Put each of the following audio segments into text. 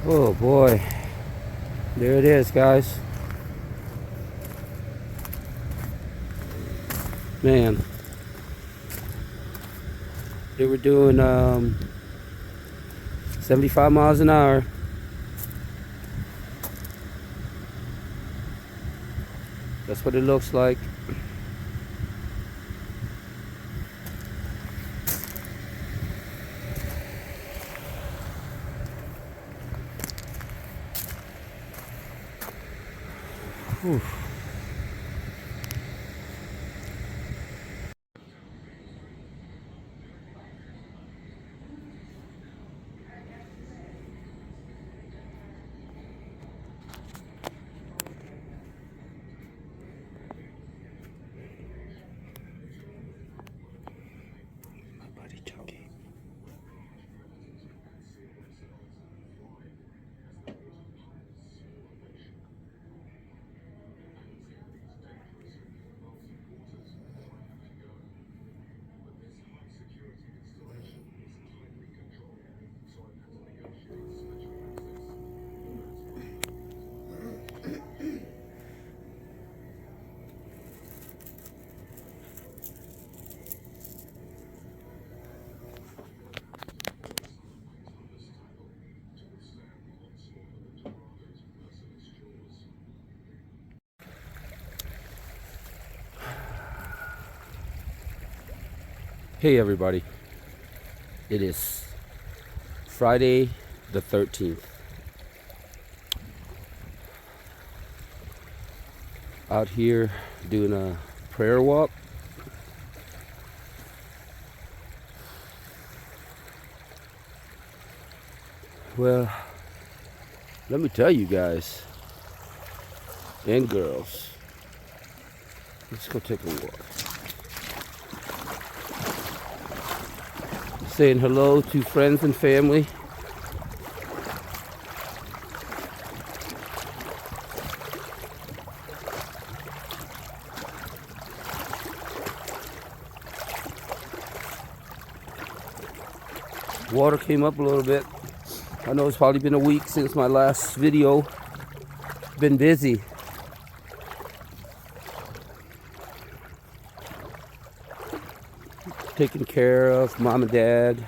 Oh boy, there it is, guys. Man, they were doing 75 miles an hour. That's what it looks like. Whew. My buddy Chucky. Hey everybody, it is Friday the 13th. Out here doing a prayer walk. Well, let me tell you guys and girls, let's go take a walk. Saying hello to friends and family. Water came up a little bit. I know it's probably been a week since my last video. Been busy. Taking care of mom and dad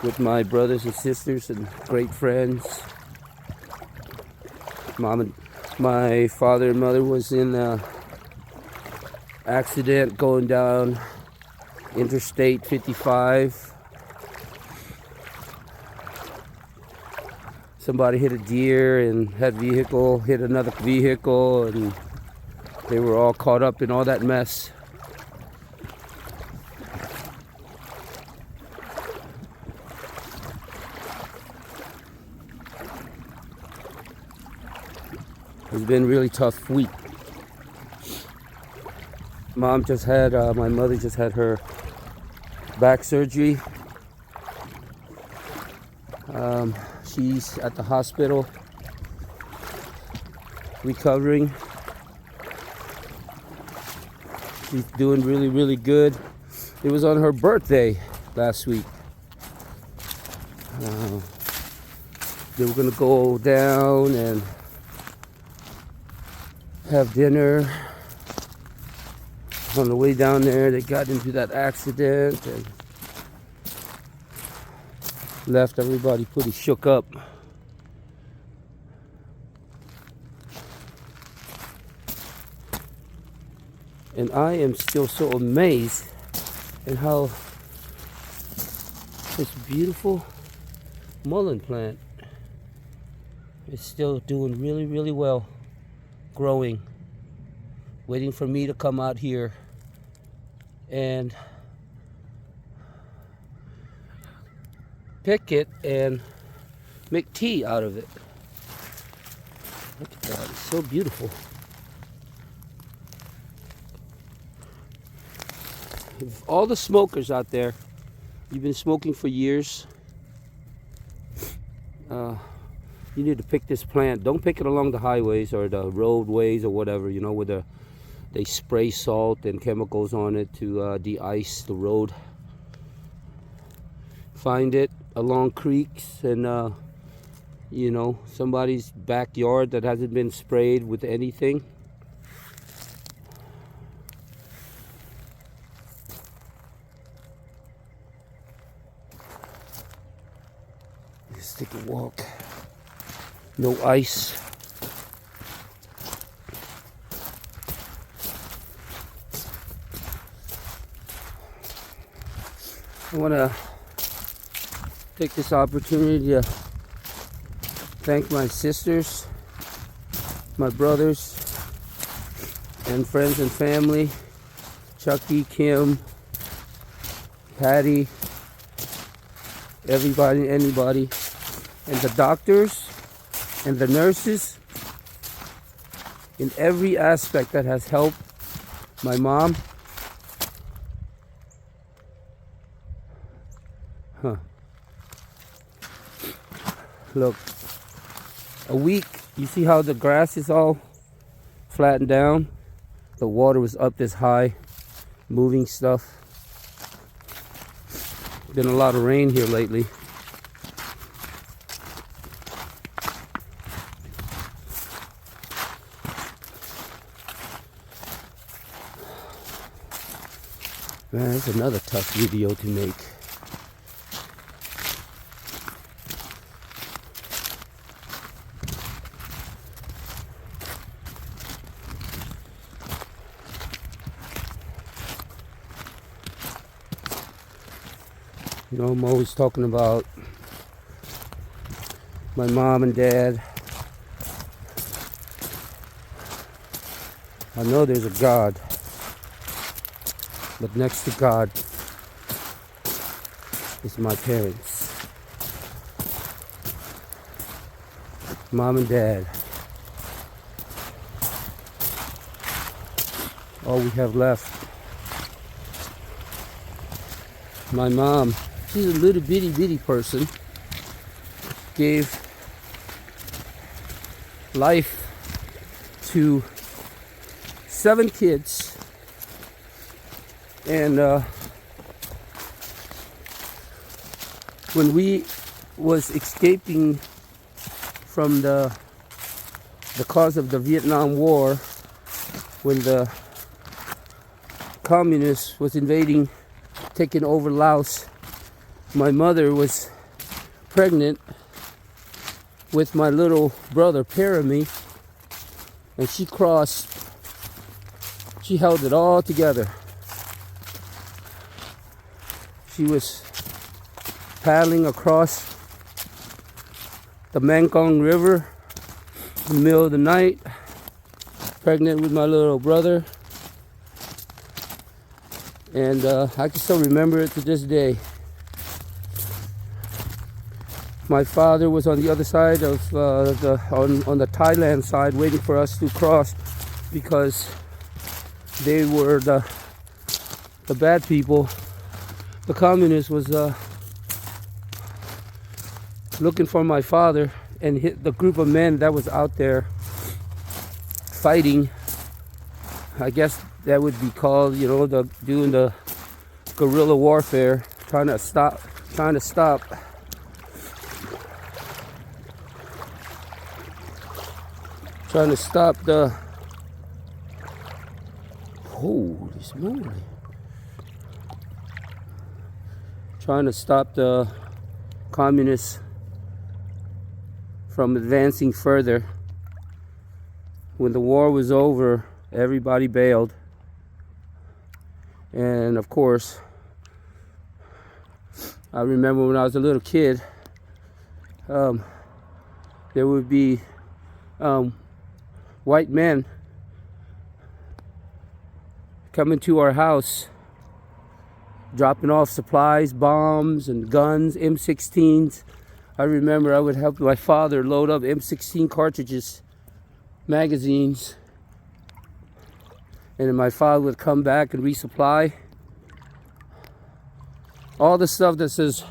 with my brothers and sisters and great friends. My father and mother was in an accident going down Interstate 55. Somebody hit a deer and that vehicle hit another vehicle, and they were all caught up in all that mess. It's been a really tough week. My mother just had her back surgery. She's at the hospital recovering. She's doing really, really good. It was on her birthday last week. They were gonna go down and have dinner. On the way down there, they got into that accident and left everybody pretty shook up. And I am still so amazed at how this beautiful mullein plant is still doing really, really well. Growing, waiting for me to come out here and pick it and make tea out of it. Look at that, it's so beautiful. If all the smokers out there, you've been smoking for years, you need to pick this plant. Don't pick it along the highways or the roadways or whatever, you know, where they spray salt and chemicals on it to de-ice the road. Find it along creeks and you know, somebody's backyard that hasn't been sprayed with anything. Let's take a walk. No ice. I want to take this opportunity to thank my sisters, my brothers, and friends and family, Chucky, Kim, Patty, everybody, anybody, and the doctors and the nurses in every aspect that has helped my mom. Look, a week, you see how the grass is all flattened down? The water was up this high, moving stuff. Been a lot of rain here lately. Man, that's another tough video to make. You know, I'm always talking about my mom and dad. I know there's a God, but next to God is my parents. Mom and dad. All we have left. My mom, she's a little bitty person, gave life to 7 kids, and when we was escaping from the cause of the Vietnam War, when the communists was invading, taking over Laos, my mother was pregnant with my little brother Perryville, and she held it all together. She was paddling across the Mekong River in the middle of the night, pregnant with my little brother. And I can still remember it to this day. My father was on the other side of on the Thailand side, waiting for us to cross, because they were the bad people. The communists was looking for my father and hit the group of men that was out there fighting. I guess that would be called, you know, doing the guerrilla warfare, trying to stop the, holy smoly, trying to stop the communists from advancing further. When the war was over, everybody bailed. And of course, I remember when I was a little kid, there would be white men coming to our house, dropping off supplies, bombs and guns, M16s. I remember I would help my father load up M16 cartridges, magazines, and then my father would come back and resupply. All the stuff that says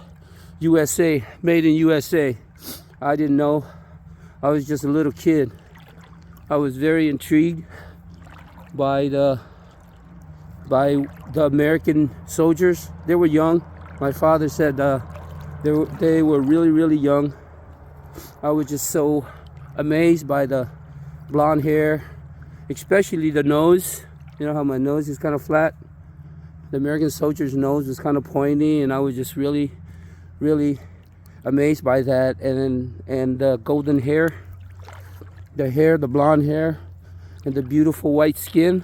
USA, made in USA, I didn't know. I was just a little kid. I was very intrigued by the American soldiers. They were young. My father said they were really, really young. I was just so amazed by the blonde hair, especially the nose. You know how my nose is kind of flat? The American soldier's nose was kind of pointy, and I was just really, really amazed by that. And the golden hair, the blonde hair, and the beautiful white skin.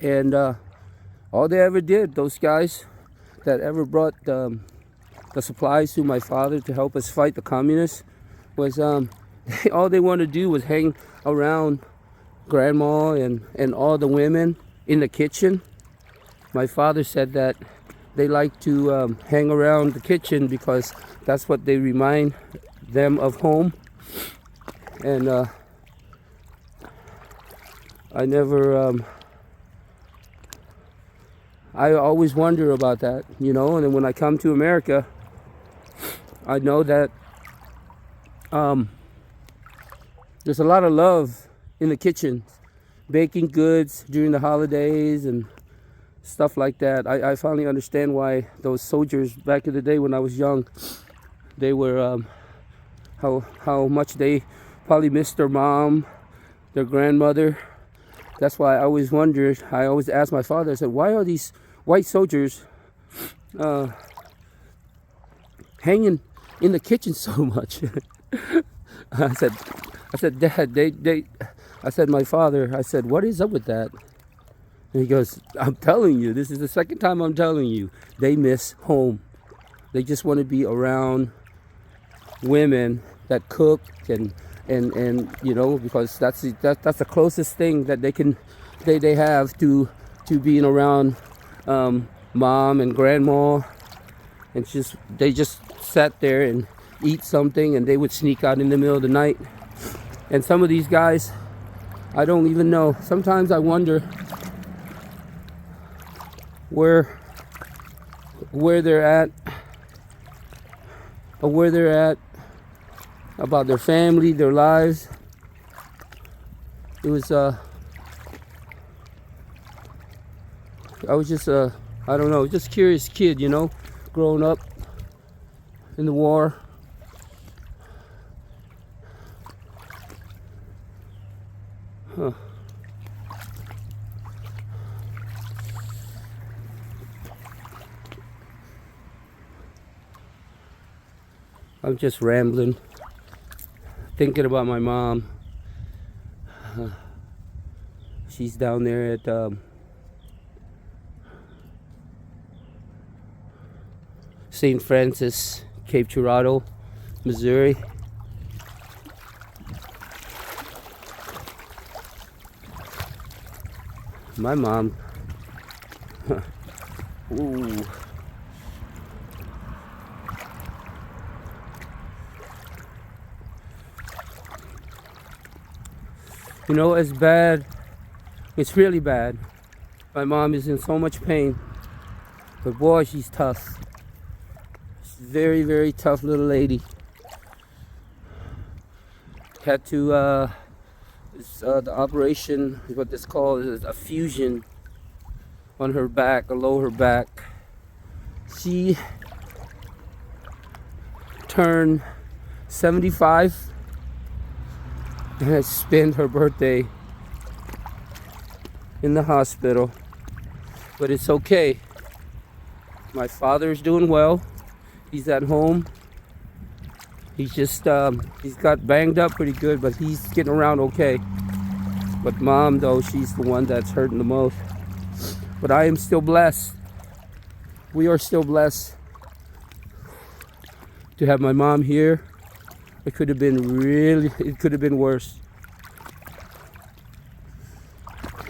And all they ever did, those guys that ever brought the supplies to my father to help us fight the communists, was all they wanted to do was hang around grandma and all the women in the kitchen. My father said that they like to hang around the kitchen because that's what they remind them of home. And I always wonder about that, you know. And then when I come to America, I know that there's a lot of love in the kitchen, baking goods during the holidays and stuff like that. I finally understand why those soldiers back in the day when I was young, they were how much they probably missed their mom, their grandmother. That's why I always wondered. I always asked my father, I said, why are these white soldiers hanging in the kitchen so much? I said, Dad, I said, my father, I said, what is up with that? And he goes, I'm telling you, this is the second time I'm telling you, they miss home. They just want to be around women that cook and you know, because that's the closest thing that they have to being around mom and grandma. And they just sat there and eat something, and they would sneak out in the middle of the night. And some of these guys, I don't even know. Sometimes I wonder where they're at, or where they're at about their family, their lives. It was I was just I don't know, just curious kid, you know, growing up in the war. Huh. I'm just rambling, thinking about my mom. She's down there at St. Francis, Cape Girardeau, Missouri. My mom. Ooh. You know, it's bad. It's really bad. My mom is in so much pain. But boy, she's tough. She's a very, very tough little lady. Had to, the operation, what this called is a fusion on her back, below her back. She turned 75 and has spent her birthday in the hospital, but it's okay. My father's doing well. He's at home. He's just he's got banged up pretty good, but he's getting around okay. But mom, though, she's the one that's hurting the most. But I am still blessed. We are still blessed to have my mom here. It could have been worse.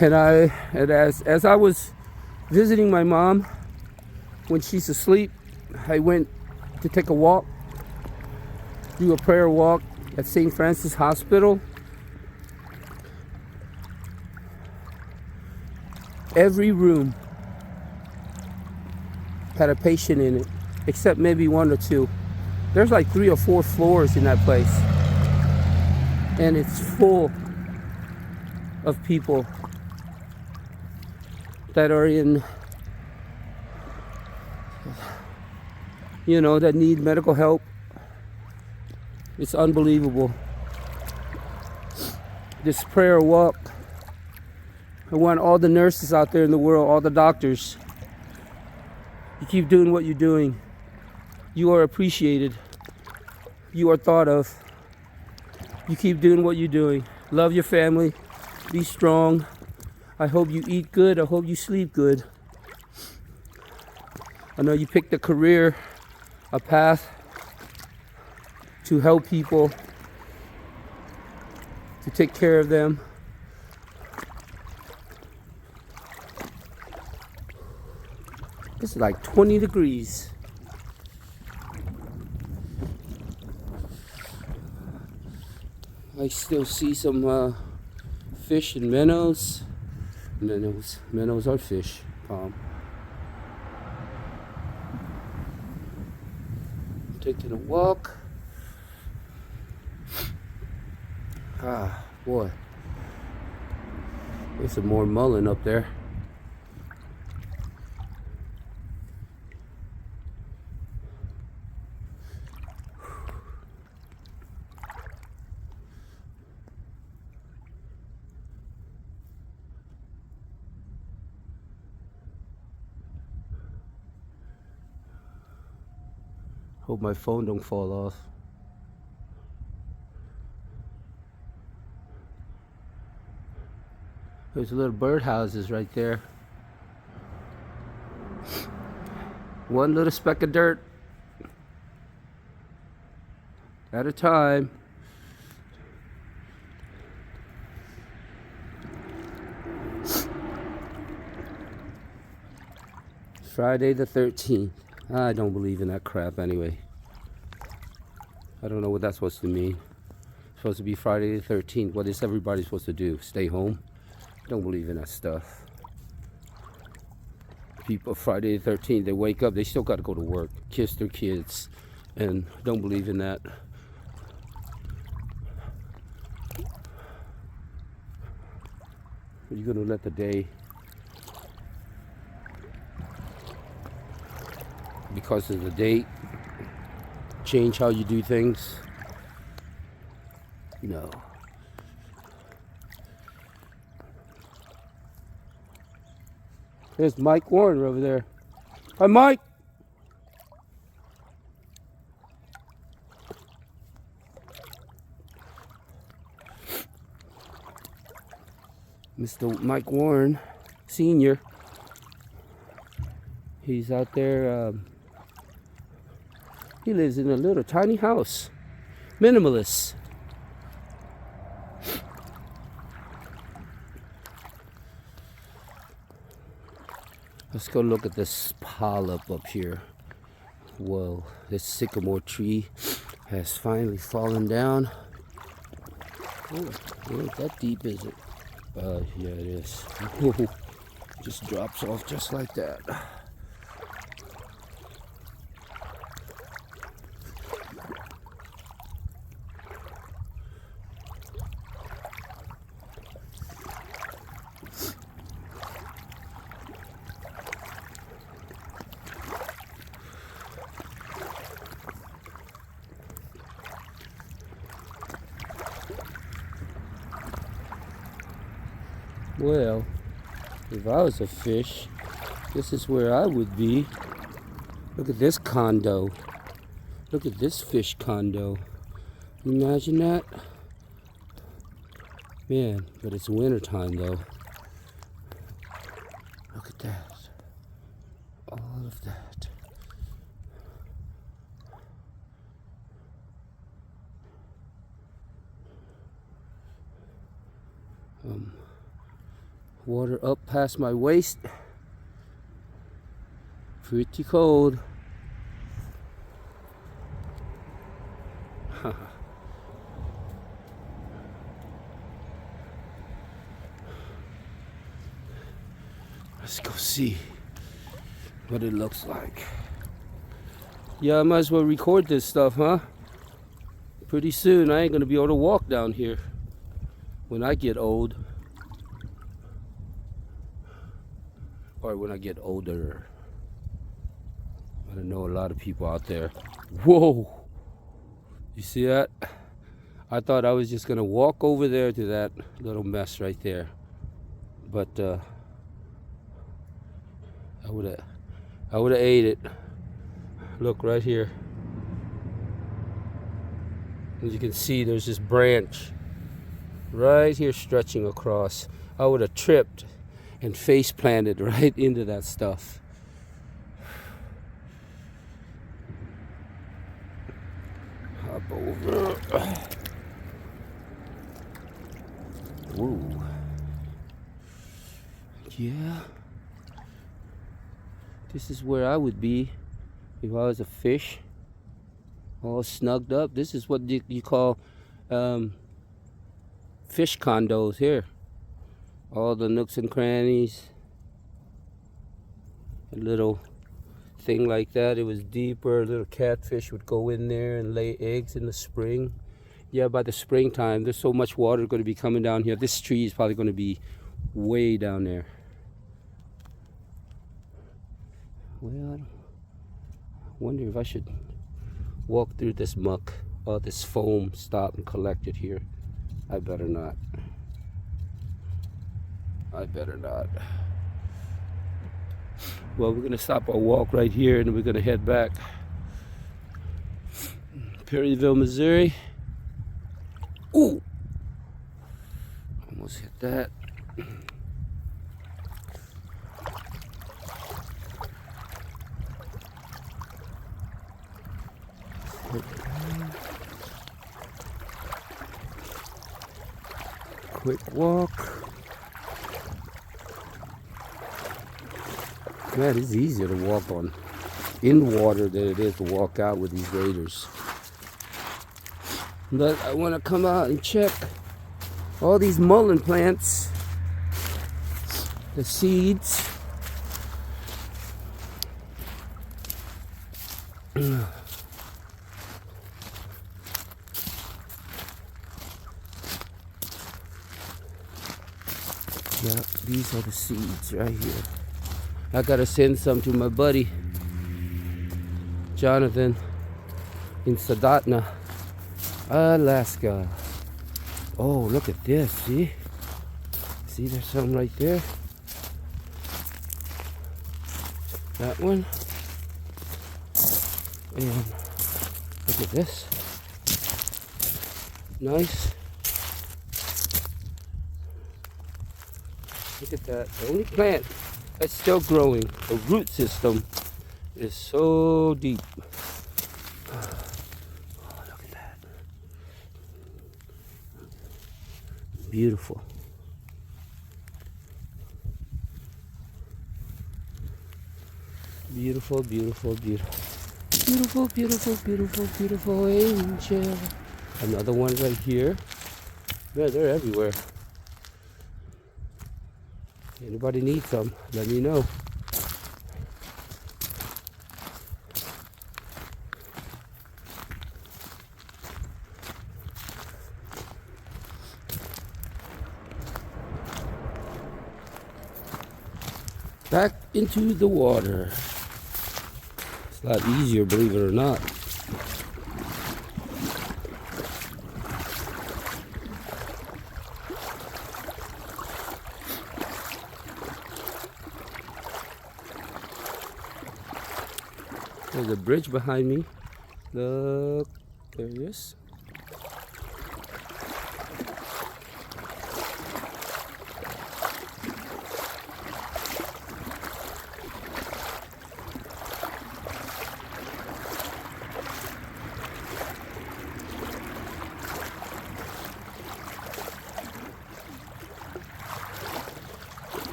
And as I was visiting my mom when she's asleep, I went to take a walk, do a prayer walk at St. Francis Hospital. Every room had a patient in it, except maybe one or two. There's like 3 or 4 floors in that place, and it's full of people that are in, you know, that need medical help. It's unbelievable. This prayer walk. I want all the nurses out there in the world, all the doctors. You keep doing what you're doing. You are appreciated. You are thought of. You keep doing what you're doing. Love your family. Be strong. I hope you eat good. I hope you sleep good. I know you picked a career, a path to help people, to take care of them. It's like 20 degrees. I still see some fish and minnows. Minnows are fish. Taking a walk. Ah, boy. There's some more mullet up there. Hope my phone don't fall off. There's little birdhouses right there. One little speck of dirt at a time. Friday the 13th. I don't believe in that crap anyway. I don't know what that's supposed to mean. It's supposed to be Friday the 13th. What is everybody supposed to do? Stay home? Don't believe in that stuff. People, Friday the 13th, they wake up, they still got to go to work, kiss their kids, and don't believe in that. Are you going to let the day, because of the date, change how you do things? No. There's Mike Warren over there. Hi, Mike. Mr. Mike Warren, Senior. He's out there. He lives in a little tiny house. Minimalist. Let's go look at this polyp up here. Whoa, this sycamore tree has finally fallen down. Oh, ain't that deep, is it? Yeah, it is. Just drops off just like that. Well, if I was a fish, this is where I would be. Look at this condo. Look at this fish condo. Imagine that? Man, but it's winter time though. Look at that. All of that. Water up past my waist. Pretty cold. Let's go see what it looks like. Yeah, I might as well record this stuff, huh? Pretty soon I ain't gonna be able to walk down here when I get old. Or when I get older. I don't know a lot of people out there. Whoa! You see that? I thought I was just gonna walk over there to that little mess right there, but I would have ate it. Look right here. As you can see, there's this branch right here stretching across. I would have tripped and face planted right into that stuff. Hop over. Whoa. Yeah. This is where I would be if I was a fish. All snugged up. This is what you call fish condos here. All the nooks and crannies. A little thing like that. It was deeper. A little catfish would go in there and lay eggs in the spring. Yeah, by the springtime, there's so much water going to be coming down here. This tree is probably going to be way down there. Well, I wonder if I should walk through this muck, all this foam, stop and collect it here. I better not. I better not. Well, we're gonna stop our walk right here and we're gonna head back. Perryville, Missouri. Ooh! Almost hit that. Quick walk. Man, it's easier to walk on in water than it is to walk out with these waders. But I want to come out and check all these mullein plants, the seeds. Yeah, these are the seeds right here. I gotta send some to my buddy Jonathan in Soldotna, Alaska. Oh, look at this, see? See, there's some right there. That one. And look at this. Nice. Look at that. The only plant that's still growing, the root system is so deep. Oh, look at that. Beautiful. Beautiful, beautiful, beautiful. Beautiful, beautiful, beautiful, beautiful angel. Another one right here. Yeah, they're everywhere. Anybody need some, let me know. Back into the water. It's a lot easier, believe it or not. There's a bridge behind me. Look, there it is.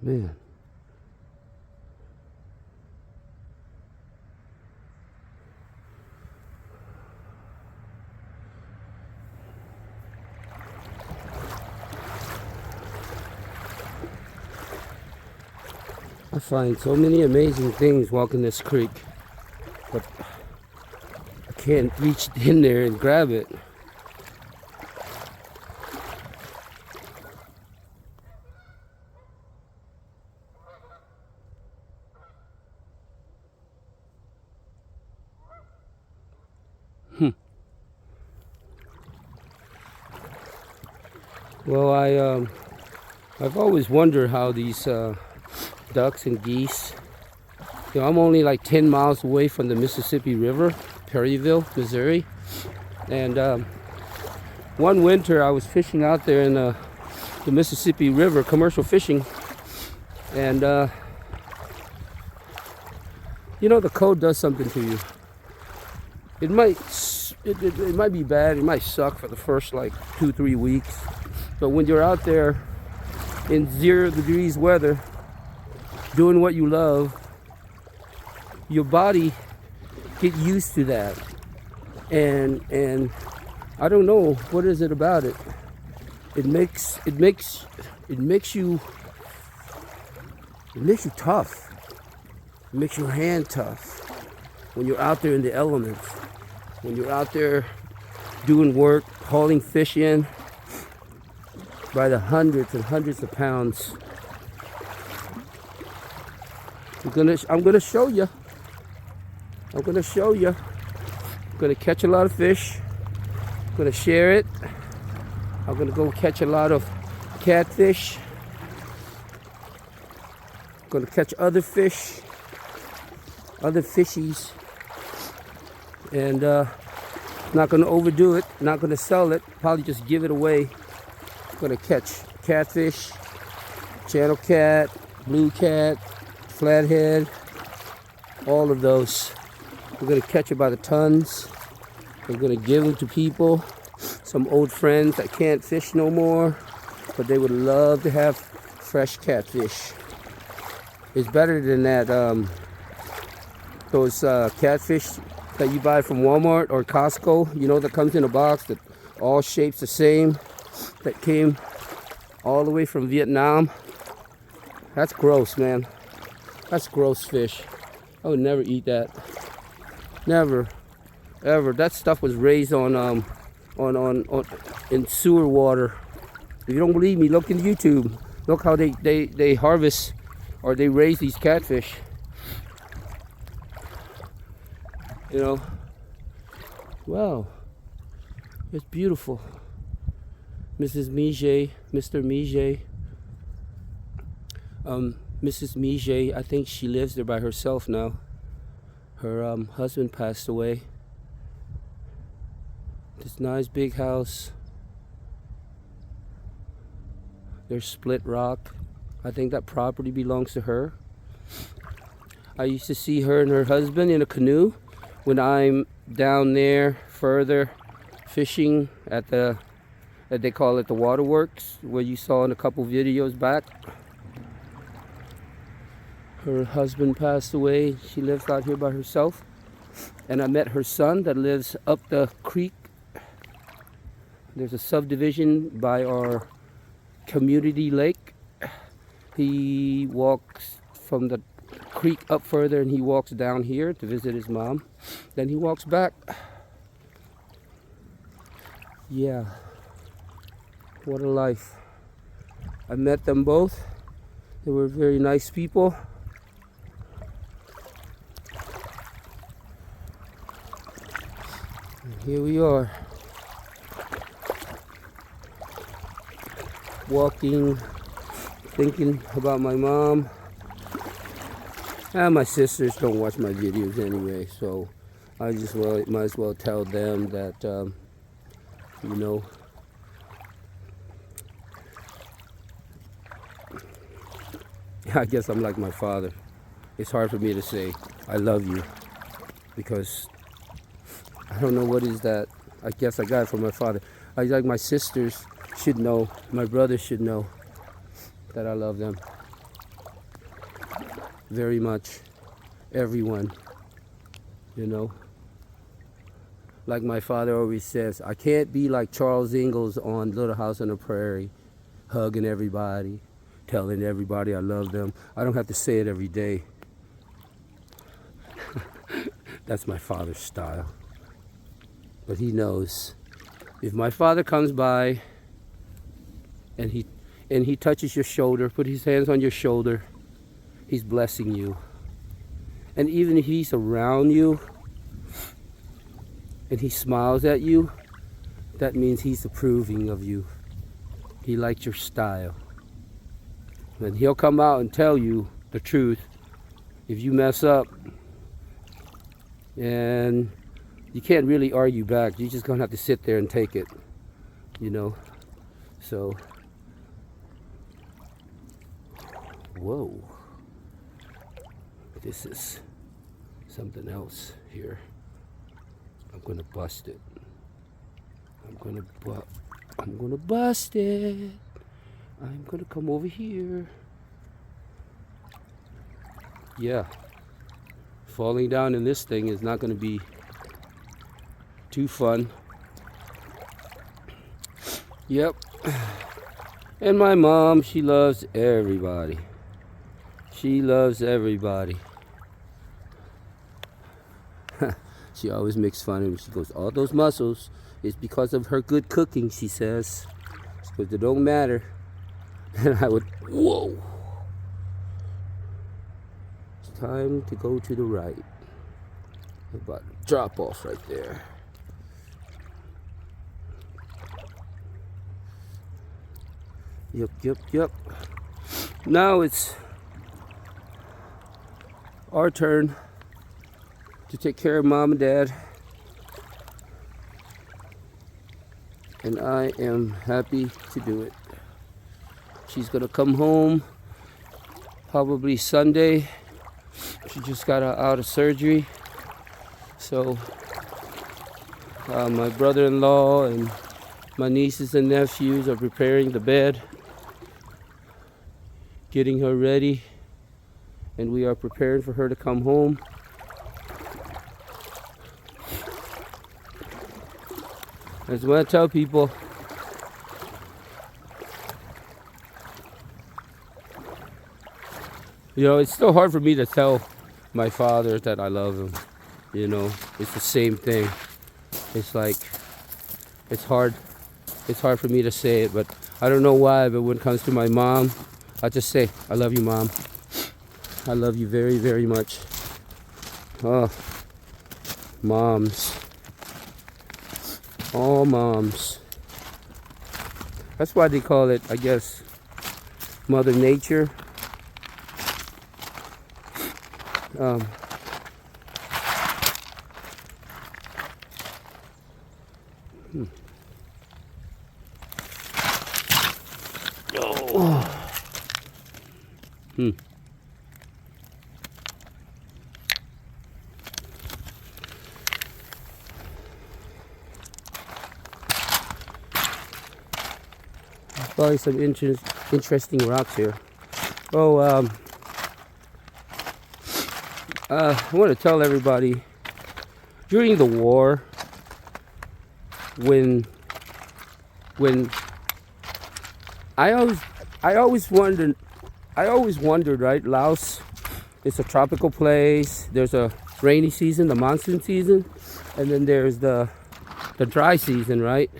Man. I find so many amazing things walking this creek, but I can't reach in there and grab it. Well, I've always wondered how these ducks and geese. I'm only like 10 miles away from the Mississippi River, Perryville, Missouri, and one winter I was fishing out there in the Mississippi River, commercial fishing, and the cold does something to you. It might be bad, it might suck for the first like 2-3 weeks. But when you're out there in 0 degrees weather, doing what you love, your body get used to that. And I don't know, what is it about it? It makes you tough. It makes your hand tough when you're out there in the elements. When you're out there doing work, hauling fish in by the hundreds and hundreds of pounds. I'm gonna show you. I'm gonna catch a lot of fish. I'm gonna share it. I'm gonna go catch a lot of catfish. I'm gonna catch other fish, other fishies, and not gonna overdo it. Not gonna sell it. Probably just give it away. Gonna catch catfish, channel cat, blue cat, flathead, all of those. We're gonna catch it by the tons. We're gonna give them to people, some old friends that can't fish no more, but they would love to have fresh catfish. It's better than that those catfish that you buy from Walmart or Costco, that comes in a box that all shapes the same, that came all the way from Vietnam. That's gross, man. That's gross fish. I would never eat that. Never, ever. That stuff was raised on in sewer water. If you don't believe me, look in YouTube. Look how they harvest or they raise these catfish. Wow, it's beautiful. Mrs. Mijay, Mr. Mijay, Mrs. Mijay, I think she lives there by herself now. Her husband passed away. This nice big house. There's split rock. I think that property belongs to her. I used to see her and her husband in a canoe when I'm down there further fishing at they call it the waterworks, where you saw in a couple videos back. Her husband passed away. She lives out here by herself. And I met her son that lives up the creek. There's a subdivision by our community lake. He walks from the creek up further and he walks down here to visit his mom. Then he walks back. Yeah. What a life. I met them both. They were very nice people. And here we are. Walking, thinking about my mom. And my sisters don't watch my videos anyway, so I just might as well tell them that, I guess I'm like my father. It's hard for me to say I love you because I don't know what is that. I guess I got it from my father. I like my sisters should know, my brothers should know that I love them very much. Everyone, like my father always says, I can't be like Charles Ingalls on Little House on the Prairie, hugging everybody, telling everybody I love them. I don't have to say it every day. That's my father's style. But he knows if my father comes by and he touches your shoulder, put his hands on your shoulder, he's blessing you. And even if he's around you and he smiles at you, that means he's approving of you. He likes your style. And he'll come out and tell you the truth if you mess up. And you can't really argue back. You're just gonna have to sit there and take it, you know. So, whoa, this is something else here. I'm gonna bust it. I'm gonna bust it. I'm gonna come over here. Yeah, falling down in this thing is not gonna be too fun. Yep. And my mom, she loves everybody. She loves everybody. She always makes fun of me. She goes, all those muscles is because of her good cooking, she says. Because it don't matter. And I would, whoa. It's time to go to the right. About to drop off right there. Yep. Now it's our turn to take care of mom and dad. And I am happy to do it. She's gonna come home probably Sunday. She just got out of surgery. So my brother-in-law and my nieces and nephews are preparing the bed, getting her ready, and we are preparing for her to come home. I just want to tell people, you know, it's still hard for me to tell my father that I love him. You know, it's the same thing. It's like, it's hard for me to say it, but I don't know why, but when it comes to my mom, I just say, I love you, Mom. I love you very, very much. Oh, moms. All moms. That's why they call it, I guess, Mother Nature. Probably some interesting rocks here. Oh, I want to tell everybody, during the war, when I always wondered, right? Laos, it's a tropical place. There's a rainy season, the monsoon season, and then there's the dry season, right?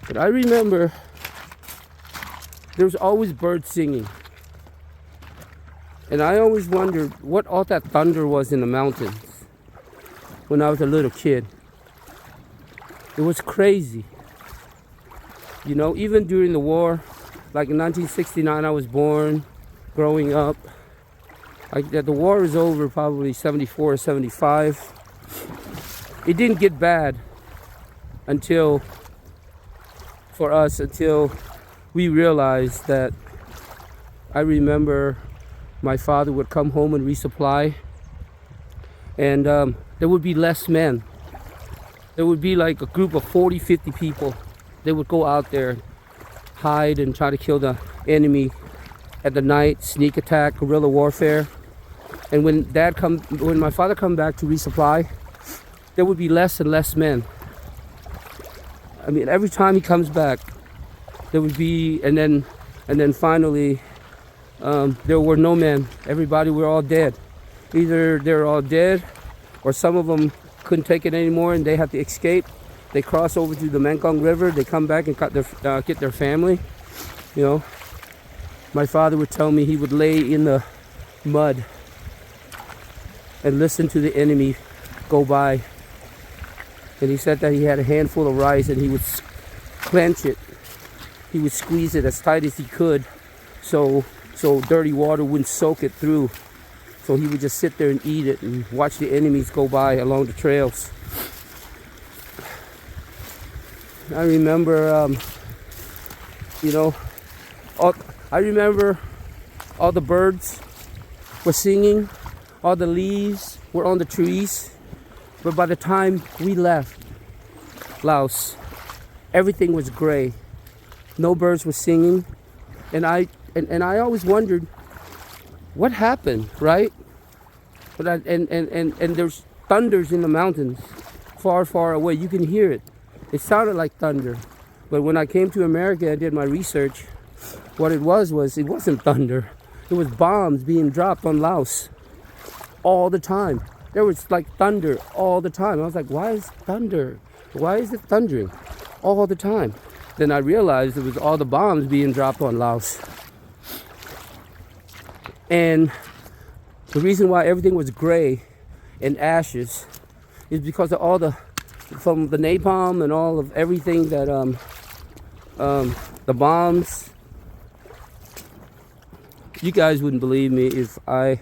But I remember there's always birds singing. And I always wondered what all that thunder was in the mountains when I was a little kid. It was crazy. You know, even during the war, like in 1969 I was born, growing up. The war was over probably 74 or 75. It didn't get bad until we realized that, I remember my father would come home and resupply, and there would be less men. There would be like a group of 40, 50 people. They would go out there, hide and try to kill the enemy at the night, sneak attack, guerrilla warfare. And when my father come back to resupply, there would be less and less men. I mean, every time he comes back, there would be, and then finally there were no men. Everybody were all dead. Either they're all dead, or some of them couldn't take it anymore and they had to escape. They cross over to the Mekong River. They come back and get their family. You know, my father would tell me he would lay in the mud and listen to the enemy go by. And he said that he had a handful of rice and he would clench it. He would squeeze it as tight as he could so dirty water wouldn't soak it through. So he would just sit there and eat it and watch the enemies go by along the trails. I remember, I remember all the birds were singing, all the leaves were on the trees. But by the time we left Laos, everything was gray. No birds were singing, and I always wondered what happened, right? But and there's thunders in the mountains, far, far away. You can hear it. It sounded like thunder. But when I came to America and did my research, what it was it wasn't thunder. It was bombs being dropped on Laos all the time. There was like thunder all the time. I was like, why is thunder? Why is it thundering all the time? Then I realized it was all the bombs being dropped on Laos. And the reason why everything was gray and ashes is because of all from the napalm and all of everything that the bombs. You guys wouldn't believe me if I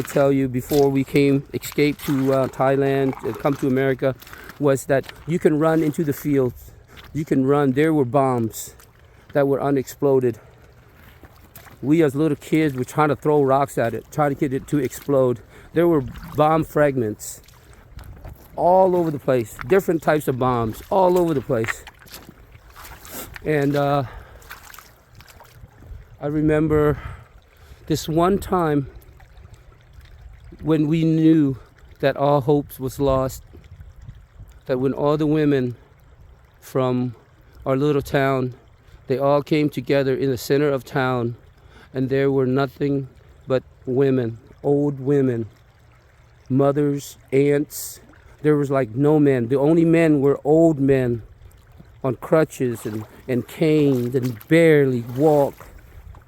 tell you before we escaped to Thailand and come to America, was that you can run into the fields. You can run. There were bombs that were unexploded. We as little kids were trying to throw rocks at it, trying to get it to explode. There were bomb fragments all over the place. Different types of bombs all over the place. And I remember this one time when we knew that all hopes was lost, that when all the women from our little town, they all came together in the center of town, and there were nothing but women, old women, mothers, aunts. There was like no men. The only men were old men on crutches and canes and barely walk,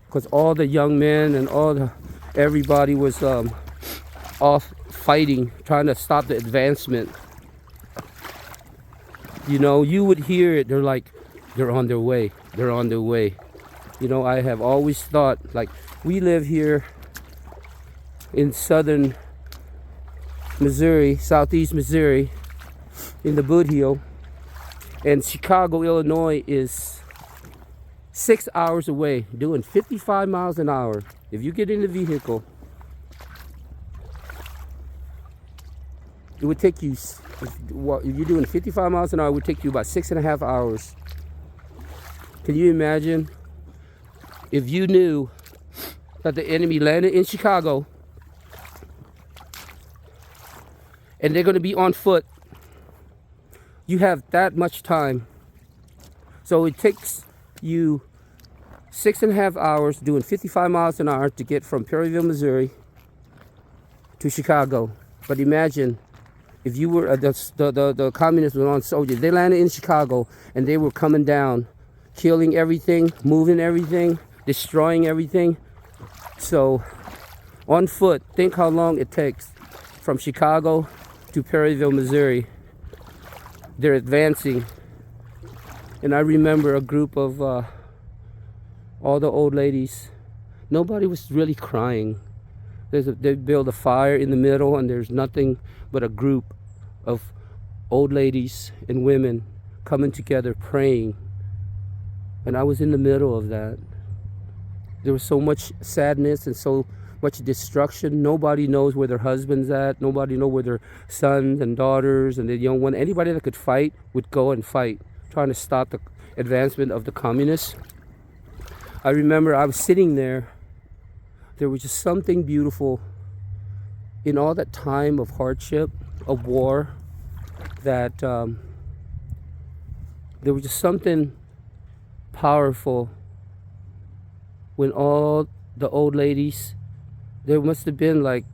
because all the young men and everybody was off fighting, trying to stop the advancement. You know, you would hear it. They're like, they're on their way. They're on their way. You know, I have always thought, like, we live here in southern Missouri, southeast Missouri, in the Boot and Chicago, Illinois is 6 hours away, doing 55 miles an hour. If you get in the vehicle, it would take you, if you're doing 55 miles an hour, it would take you about 6.5 hours. Can you imagine if you knew that the enemy landed in Chicago and they're going to be on foot? You have that much time. So it takes you 6.5 hours doing 55 miles an hour to get from Perryville, Missouri to Chicago. But imagine if you were the communists were on soldiers. They landed in Chicago and they were coming down, killing everything, moving everything, destroying everything. So on foot, think how long it takes from Chicago to Perryville, Missouri. They're advancing. And I remember a group of all the old ladies. Nobody was really crying. They build a fire in the middle and there's nothing but a group of old ladies and women coming together praying. And I was in the middle of that. There was so much sadness and so much destruction. Nobody knows where their husband's at. Nobody knows where their sons and daughters and the young one. Anybody that could fight would go and fight, trying to stop the advancement of the communists. I remember I was sitting there. There was just something beautiful in all that time of hardship, of war, that there was just something powerful when all the old ladies. There must have been like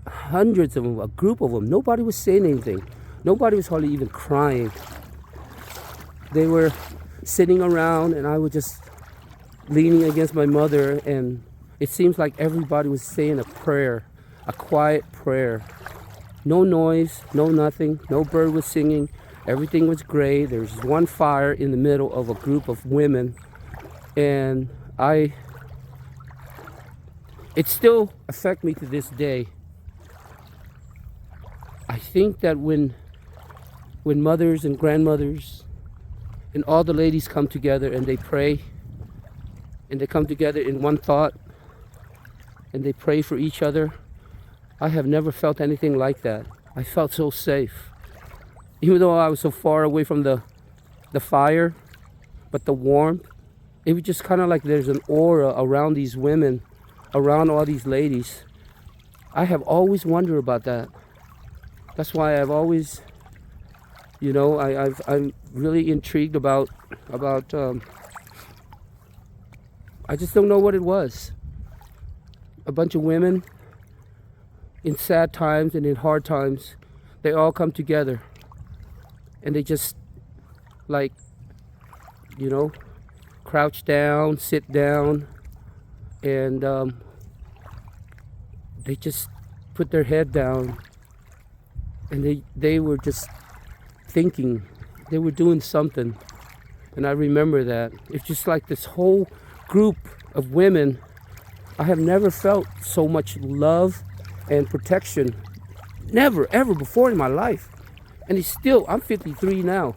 hundreds of them, a group of them. Nobody was saying anything. Nobody was hardly even crying. They were sitting around, and I was just leaning against my mother, and it seems like everybody was saying a prayer, a quiet prayer. No noise, no nothing, no bird was singing. Everything was gray. There was one fire in the middle of a group of women, and it still affects me to this day. I think that when mothers and grandmothers and all the ladies come together and they pray, and they come together in one thought, and they pray for each other, I have never felt anything like that. I felt so safe. Even though I was so far away from the fire, but the warmth, it was just kind of like there's an aura around these women, around all these ladies. I have always wondered about that. That's why I've always, I'm really intrigued about I just don't know what it was. A bunch of women in sad times and in hard times, they all come together, and they just crouch down, sit down, and they just put their head down, and they were just thinking. They were doing something, and I remember that. It's just like this whole group of women. I have never felt so much love and protection, never ever before in my life. And it's still, I'm 53 now.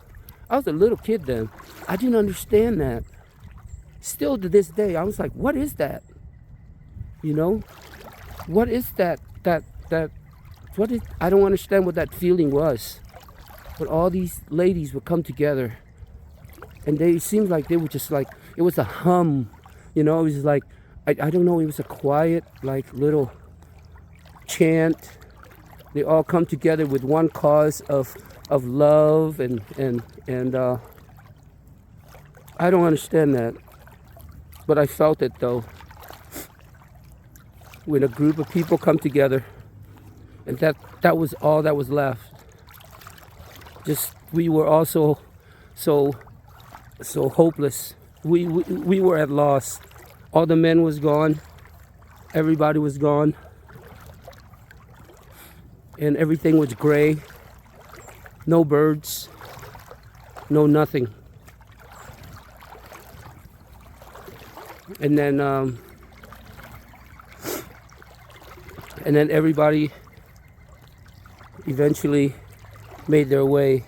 I was a little kid then. I didn't understand that. Still to this day, I was like, what is that? What is that? I don't understand what that feeling was. But all these ladies would come together, and it seemed like they were just like, it was a hum, it was like, I don't know, it was a quiet, like, little chant. They all come together with one cause of love, and I don't understand that. But I felt it, though. When a group of people come together, and that was all that was left. Just, we were also so hopeless. We were at loss. All the men was gone. Everybody was gone. And everything was gray. No birds. No nothing. And then everybody eventually made their way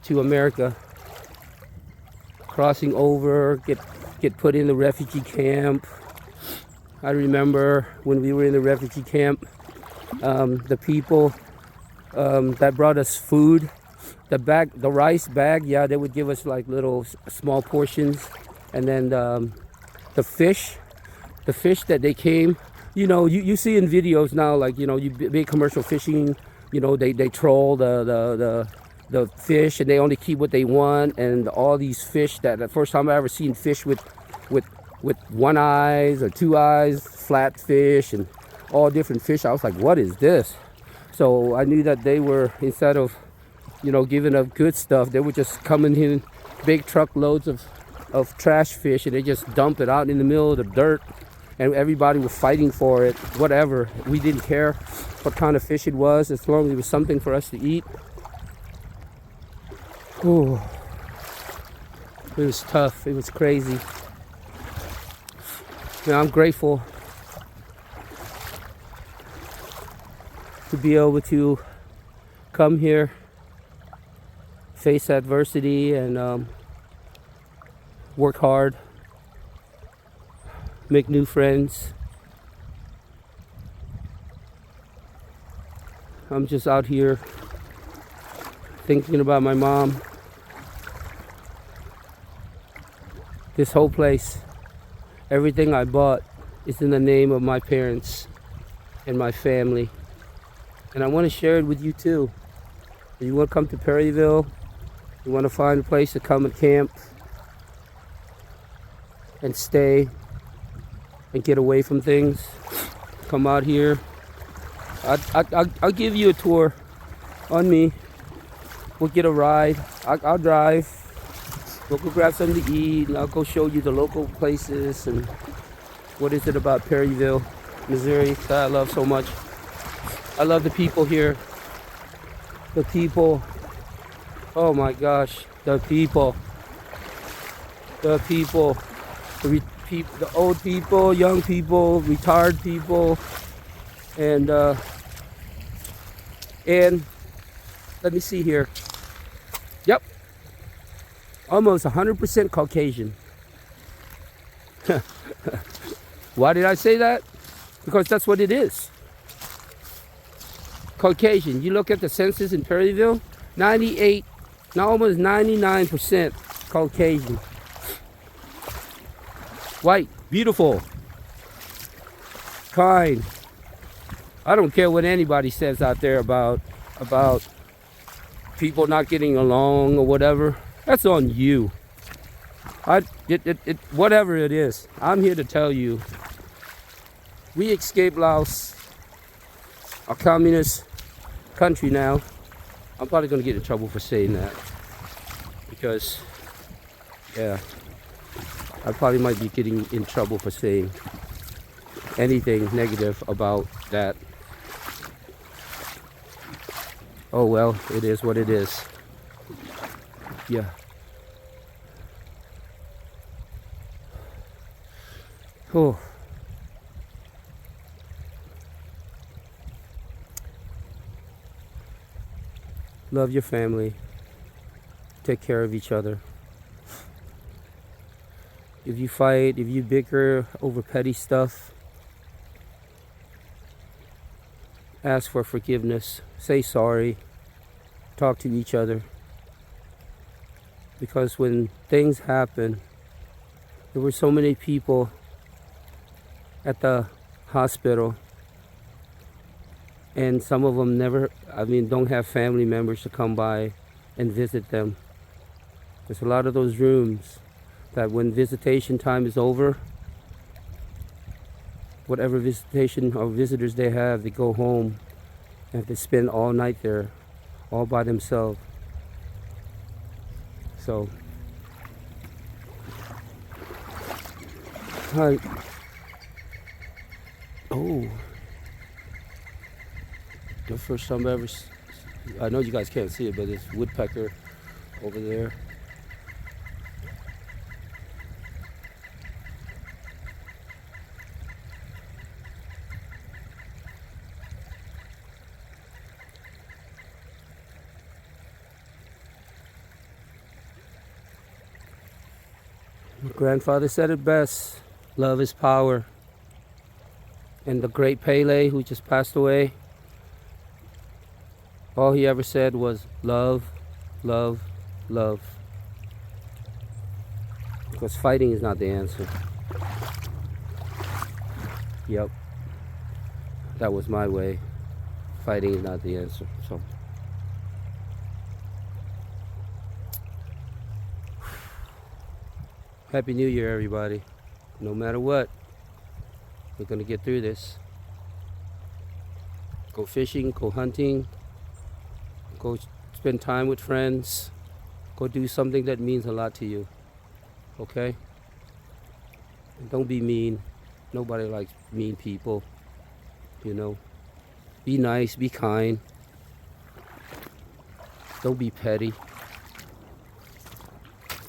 to America, crossing over, get put in the refugee camp. I remember when we were in the refugee camp, the people that brought us food, the rice bag, yeah, they would give us like little small portions, and then the fish that they came, you see in videos now, like, you big commercial fishing, they troll the fish, and they only keep what they want, and all these fish, that the first time I ever seen fish with one eyes or two eyes, flat fish, and all different fish, I was like, what is this? So I knew that they were, instead of giving up good stuff, they were just coming in big truckloads of trash fish, and they just dump it out in the middle of the dirt, and everybody was fighting for it. Whatever, we didn't care what kind of fish it was, as long as it was something for us to eat. Ooh. It was tough. It was crazy. I'm grateful to be able to come here, face adversity, and work hard, make new friends. I'm just out here thinking about my mom. This whole place, everything I bought is in the name of my parents and my family. And I want to share it with you too. If you want to come to Perryville, You want to find a place to come and camp and stay and get away from things, come out here. I'll give you a tour on me. We'll get a ride. I'll drive. We'll go grab something to eat, and I'll go show you the local places and what is it about Perryville, Missouri that I love so much. I love the people here. The people. Oh my gosh, the people. The people. The old people, young people, retired people, and let me see here. Yep, almost 100% Caucasian. Why did I say that? Because that's what it is. Caucasian. You look at the census in Perryville, 98, now almost 99% Caucasian. White, beautiful, kind. I don't care what anybody says out there about people not getting along or whatever. That's on you. Whatever it is, I'm here to tell you, we escaped Laos, a communist country now. I'm probably going to get in trouble for saying that because, yeah, I probably might be getting in trouble for saying anything negative about that. Oh well, it is what it is. Yeah. Oh. Love your family. Take care of each other. If you fight, if you bicker over petty stuff, ask for forgiveness. Say sorry. Talk to each other. Because when things happen, there were so many people at the hospital, and some of them don't have family members to come by and visit them. There's a lot of those rooms that when visitation time is over, whatever visitation or visitors they have, they go home and have to spend all night there, all by themselves. So, hi. Oh, the first time I ever, I know you guys can't see it, but it's woodpecker over there. My grandfather said it best, love is power. And the great Pele, who just passed away, all he ever said was love, love, love. Because fighting is not the answer. Yep. That was my way. Fighting is not the answer. So Happy New Year, everybody. No matter what, we're gonna get through this. Go fishing, go hunting, go spend time with friends, go do something that means a lot to you. Okay? And don't be mean. Nobody likes mean people. You know? Be nice, be kind. Don't be petty.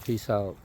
Peace out.